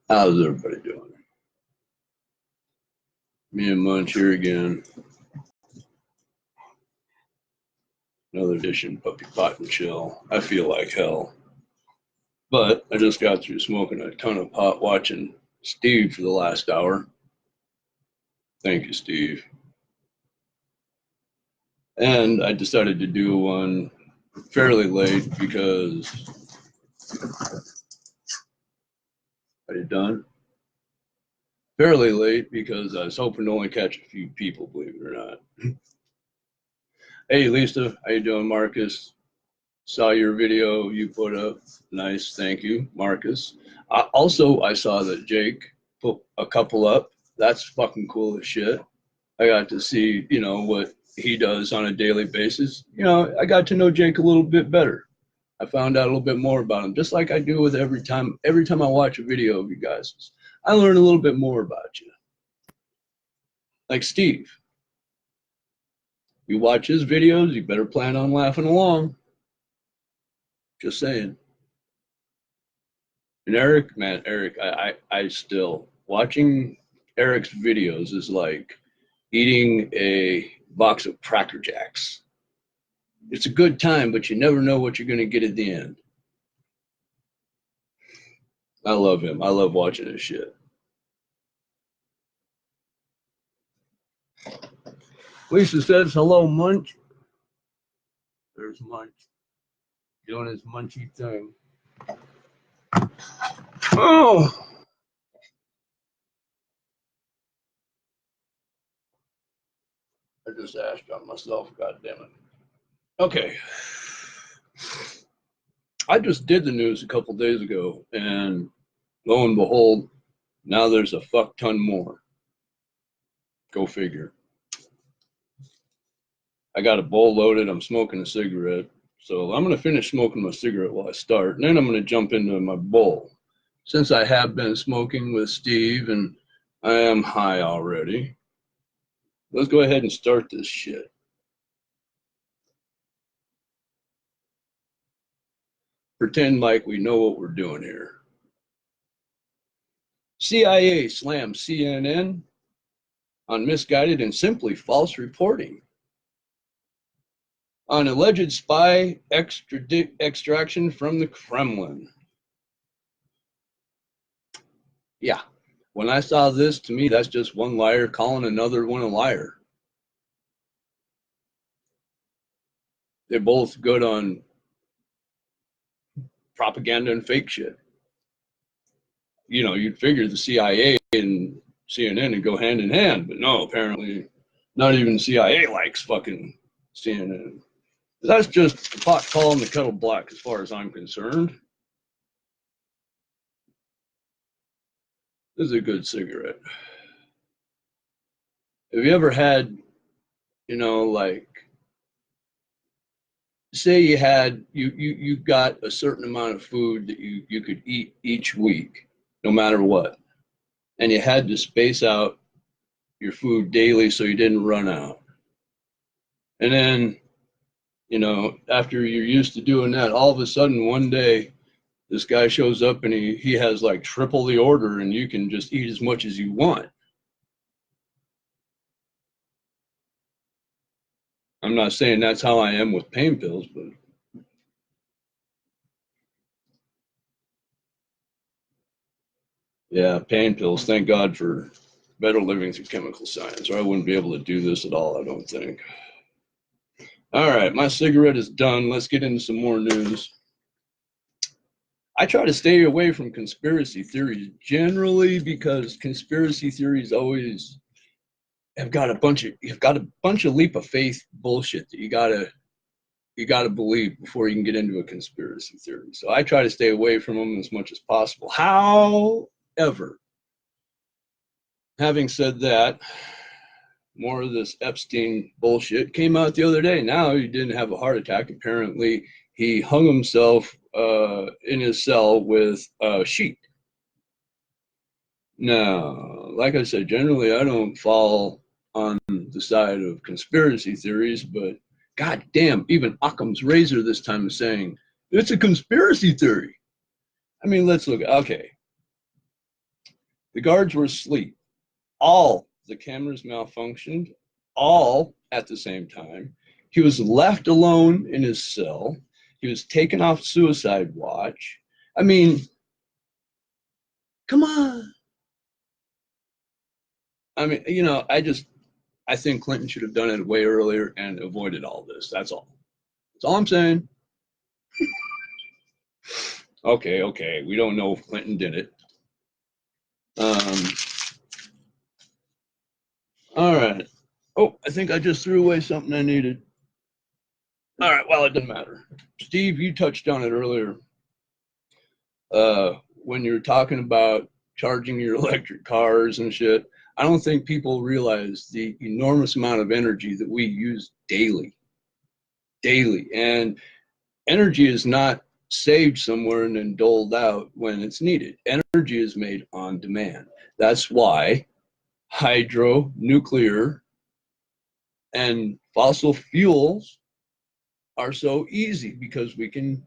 How's everybody doing? Me and Munch here again. Another edition, Puppy Pot and Chill. I feel like hell. But I just got through smoking a ton of pot watching Steve for the last hour. Thank you, Steve. And I decided to do one fairly late because... Are you done? Fairly late because I was hoping to only catch a few people, believe it or not. Hey, Lisa. How you doing, Marcus? Saw your video you put up. Nice, thank you, Marcus. Also, I saw that Jake put a couple up. That's fucking cool as shit. I got to see, what he does on a daily basis. I got to know Jake a little bit better. I found out a little bit more about him, just like I do with every time I watch a video of you guys. I learn a little bit more about you. Like Steve. You watch his videos, you better plan on laughing along. Just saying. And Eric, man, Eric, I still, watching Eric's videos is like eating a box of Cracker Jacks. It's a good time, but you never know what you're going to get at the end. I love him. I love watching his shit. Lisa says, hello, Munch. There's Munch doing his munchy thing. Oh! I just asked on myself, God damn it. Okay. I just did the news a couple days ago, and lo and behold, now there's a fuck ton more. Go figure. I got a bowl loaded. I'm smoking a cigarette. So I'm going to finish smoking my cigarette while I start, and then I'm going to jump into my bowl. Since I have been smoking with Steve and I am high already, let's go ahead and start this shit. Pretend like we know what we're doing here. CIA slams CNN on misguided and simply false reporting on alleged spy extraction from the Kremlin. Yeah, when I saw this, to me, that's just one liar calling another one a liar. They're both good on propaganda and fake shit. You'd figure the CIA and CNN would go hand in hand, but no, apparently not even the CIA likes fucking CNN. That's just the pot calling the kettle black as far as I'm concerned. This is a good cigarette. Have you ever had, like, say you had, you got a certain amount of food that you could eat each week, no matter what, and you had to space out your food daily so you didn't run out. And then, after you're used to doing that, all of a sudden one day, this guy shows up and he has like triple the order and you can just eat as much as you want. I'm not saying that's how I am with pain pills, but yeah, pain pills. Thank God for better living through chemical science, or I wouldn't be able to do this at all, I don't think. All right, my cigarette is done. Let's get into some more news. I try to stay away from conspiracy theories generally because conspiracy theories always have got a bunch of leap of faith bullshit that you gotta believe before you can get into a conspiracy theory. So I try to stay away from them as much as possible. However, having said that, more of this Epstein bullshit came out the other day. Now he didn't have a heart attack. Apparently, he hung himself in his cell with a sheet. Now, like I said, generally I don't fall on the side of conspiracy theories, but god damn, even Occam's razor this time is saying it's a conspiracy theory. I mean, let's look. Okay, The guards were asleep. All the cameras malfunctioned, all at the same time. He was left alone in his cell. He was taken off suicide watch. I mean, come on. I mean, you know, I think Clinton should have done it way earlier and avoided all this. That's all. That's all I'm saying. Okay. We don't know if Clinton did it. All right. Oh, I think I just threw away something I needed. All right. Well, it doesn't matter. Steve, you touched on it earlier. When you're talking about charging your electric cars and shit, I don't think people realize the enormous amount of energy that we use daily. And energy is not saved somewhere and then doled out when it's needed. Energy is made on demand. That's why hydro, nuclear, and fossil fuels are so easy, because we can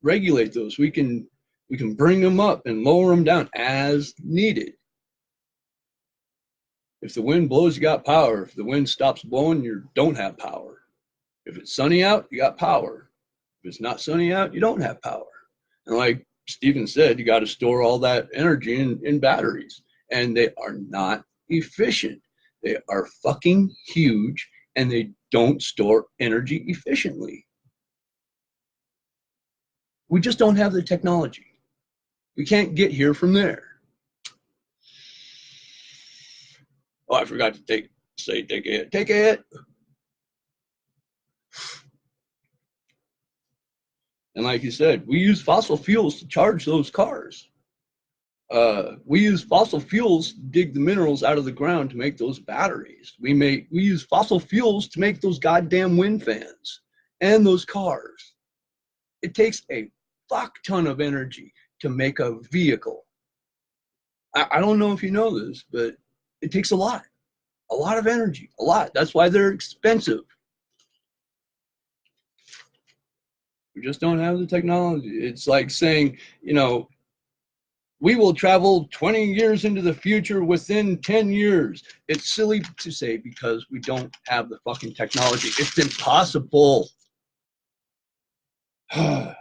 regulate those. We can bring them up and lower them down as needed. If the wind blows, you got power. If the wind stops blowing, you don't have power. If it's sunny out, you got power. If it's not sunny out, you don't have power. And like Stephen said, you got to store all that energy in batteries. And they are not efficient. They are fucking huge, and they don't store energy efficiently. We just don't have the technology. We can't get here from there. Oh, I forgot to take a hit. Take a hit. And like you said, we use fossil fuels to charge those cars. We use fossil fuels to dig the minerals out of the ground to make those batteries. We use fossil fuels to make those goddamn wind fans and those cars. It takes a fuck ton of energy to make a vehicle. I don't know if you know this, but it takes a lot of energy, a lot. That's why they're expensive. We just don't have the technology. It's like saying, you know, we will travel 20 years into the future within 10 years. It's silly to say because we don't have the fucking technology. It's impossible. I'm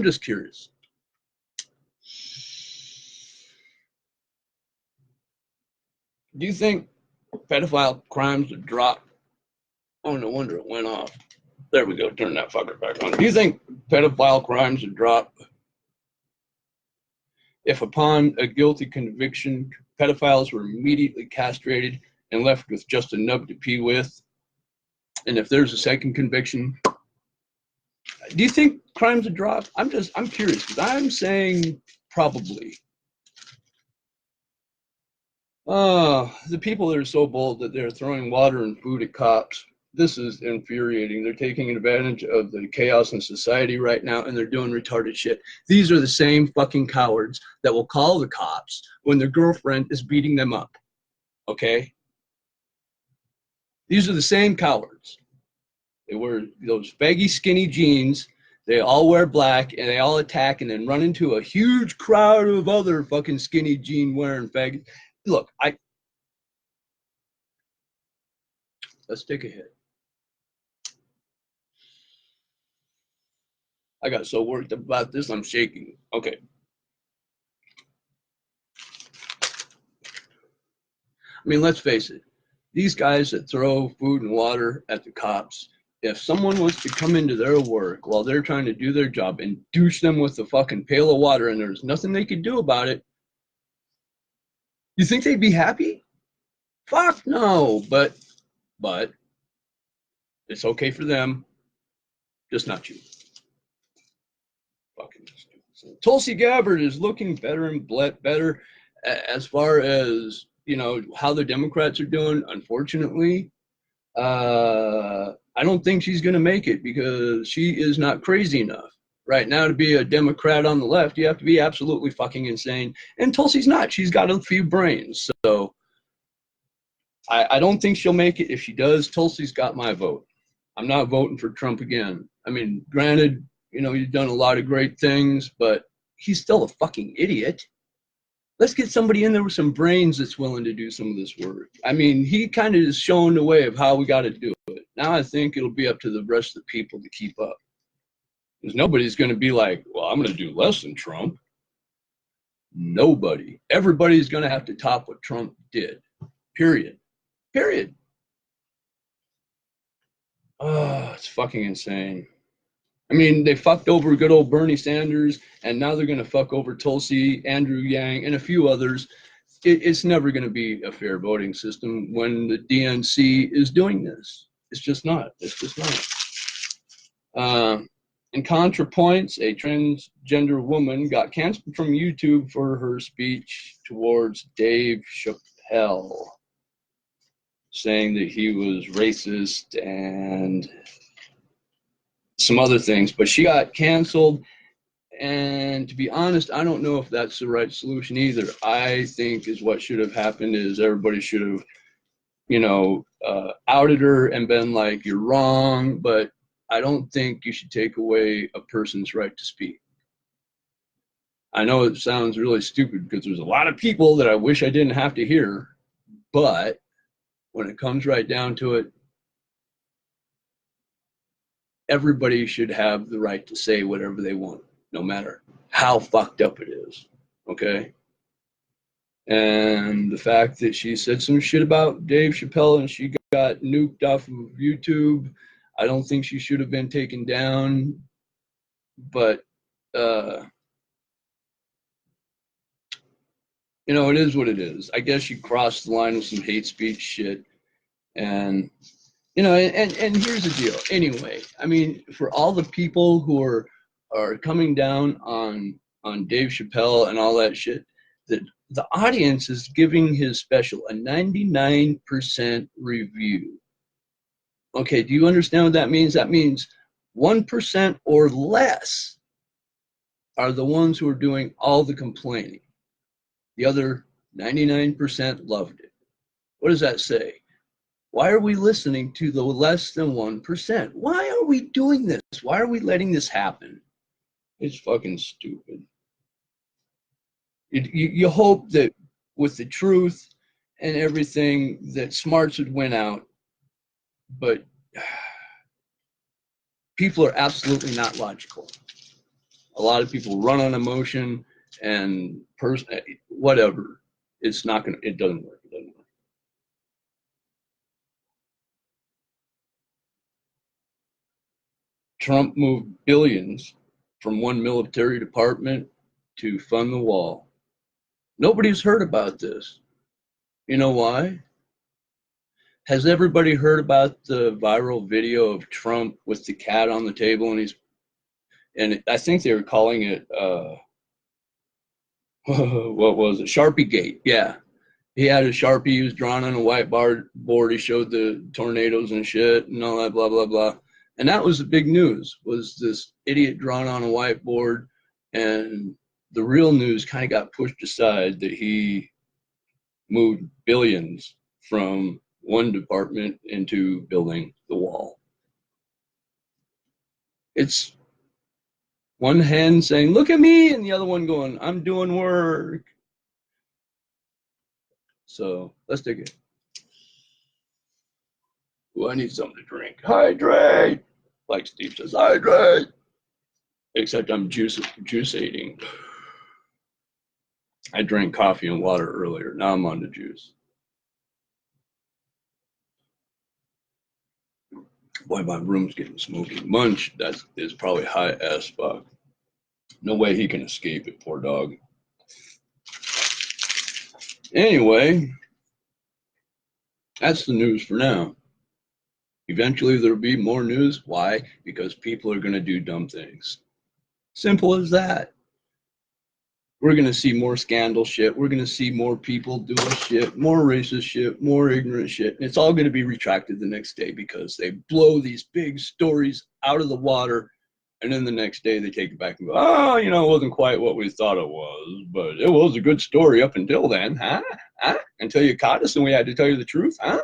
just curious. Do you think pedophile crimes would drop? Oh, no wonder it went off. There we go. Turn that fucker back on. Do you think pedophile crimes would drop if upon a guilty conviction, pedophiles were immediately castrated and left with just a nub to pee with? And if there's a second conviction, do you think crimes would drop? I'm curious, because I'm saying probably. The people that are so bold that they're throwing water and food at cops. This is infuriating. They're taking advantage of the chaos in society right now, and they're doing retarded shit. These are the same fucking cowards that will call the cops when their girlfriend is beating them up. Okay? These are the same cowards. They wear those baggy, skinny jeans. They all wear black, and they all attack and then run into a huge crowd of other fucking skinny jean wearing faggots. Look, let's take a hit. I got so worked up about this, I'm shaking. Okay. I mean, let's face it. These guys that throw food and water at the cops, if someone was to come into their work while they're trying to do their job and douche them with a fucking pail of water and there's nothing they could do about it, you think they'd be happy? Fuck no, but it's okay for them, just not you. Fucking stupid. Tulsi Gabbard is looking better and better as far as, you know, how the Democrats are doing. Unfortunately, I don't think she's going to make it because she is not crazy enough. Right now, to be a Democrat on the left, you have to be absolutely fucking insane. And Tulsi's not. She's got a few brains. So I don't think she'll make it. If she does, Tulsi's got my vote. I'm not voting for Trump again. I mean, granted, you know, he's done a lot of great things, but he's still a fucking idiot. Let's get somebody in there with some brains that's willing to do some of this work. I mean, he kind of is showing the way of how we got to do it. Now I think it'll be up to the rest of the people to keep up. Because nobody's going to be like, well, I'm going to do less than Trump. Nobody. Everybody's going to have to top what Trump did. Period. Period. Oh, it's fucking insane. I mean, they fucked over good old Bernie Sanders, and now they're going to fuck over Tulsi, Andrew Yang, and a few others. It's never going to be a fair voting system when the DNC is doing this. It's just not. It's just not. In ContraPoints, a transgender woman got canceled from YouTube for her speech towards Dave Chappelle, saying that he was racist and some other things, but she got canceled. And to be honest, I don't know if that's the right solution either. I think is what should have happened is everybody should have, outed her and been like, you're wrong, but I don't think you should take away a person's right to speak. I know it sounds really stupid because there's a lot of people that I wish I didn't have to hear, but when it comes right down to it, everybody should have the right to say whatever they want, no matter how fucked up it is, okay? And the fact that she said some shit about Dave Chappelle and she got nuked off of YouTube, I don't think she should have been taken down, but, it is what it is. I guess she crossed the line with some hate speech shit, and and here's the deal. Anyway, I mean, for all the people who are coming down on Dave Chappelle and all that shit, that the audience is giving his special a 99% review. Okay, do you understand what that means? That means 1% or less are the ones who are doing all the complaining. The other 99% loved it. What does that say? Why are we listening to the less than 1%? Why are we doing this? Why are we letting this happen? It's fucking stupid. You hope that with the truth and everything that smarts would win out, but people are absolutely not logical. A lot of people run on emotion and whatever. It's not gonna. It doesn't work. It doesn't work. Trump moved billions from one military department to fund the wall. Nobody's heard about this. You know why? Has everybody heard about the viral video of Trump with the cat on the table and I think they were calling it what was it? Sharpie Gate. Yeah. He had a Sharpie, he was drawn on a whiteboard, he showed the tornadoes and shit and all that blah blah blah. And that was the big news, was this idiot drawn on a whiteboard, and the real news kind of got pushed aside that he moved billions from one department into building the wall. It's one hand saying, look at me, and the other one going, I'm doing work. So let's take it. Well, I need something to drink. Hydrate! Like Steve says, hydrate! Except I'm juice eating. I drank coffee and water earlier. Now I'm on to juice. Boy, my room's getting smoky. Munch, that is probably high as fuck. No way he can escape it, poor dog. Anyway, that's the news for now. Eventually there'll be more news. Why? Because people are going to do dumb things. Simple as that. We're going to see more scandal shit. We're going to see more people doing shit, more racist shit, more ignorant shit. And it's all going to be retracted the next day because they blow these big stories out of the water. And then the next day they take it back and go, oh, it wasn't quite what we thought it was, but it was a good story up until then, huh? Until you caught us and we had to tell you the truth, huh?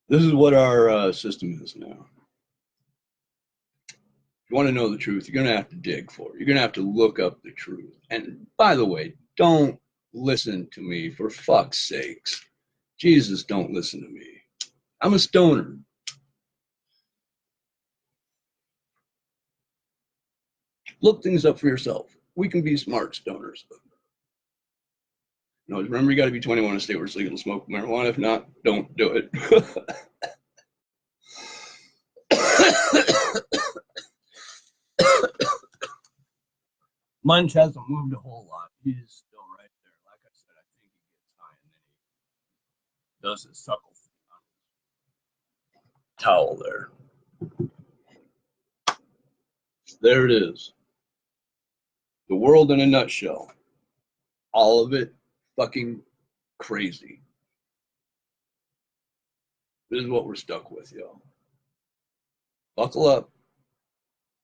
This is what our system is now. you want to know the truth, you're going to have to dig for it. You're going to have to look up the truth. And by the way, don't listen to me, for fuck's sakes. Jesus, don't listen to me. I'm a stoner. Look things up for yourself. We can be smart stoners. No, remember, you got to be 21 in a state where it's legal to smoke marijuana. If not, don't do it. Munch hasn't moved a whole lot. He's still right there. Like I said, I think he gets high and then he does his suckle towel there. There it is. The world in a nutshell. All of it fucking crazy. This is what we're stuck with, y'all. Buckle up.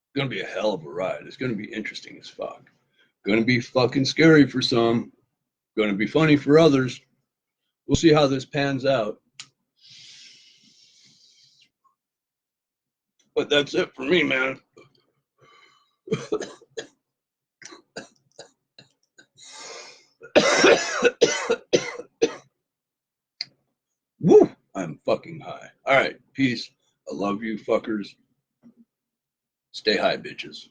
It's gonna be a hell of a ride. It's gonna be interesting as fuck. Gonna be fucking scary for some. Gonna be funny for others. We'll see how this pans out. But that's it for me, man. Woo! I'm fucking high. All right, peace. I love you fuckers. Stay high, bitches.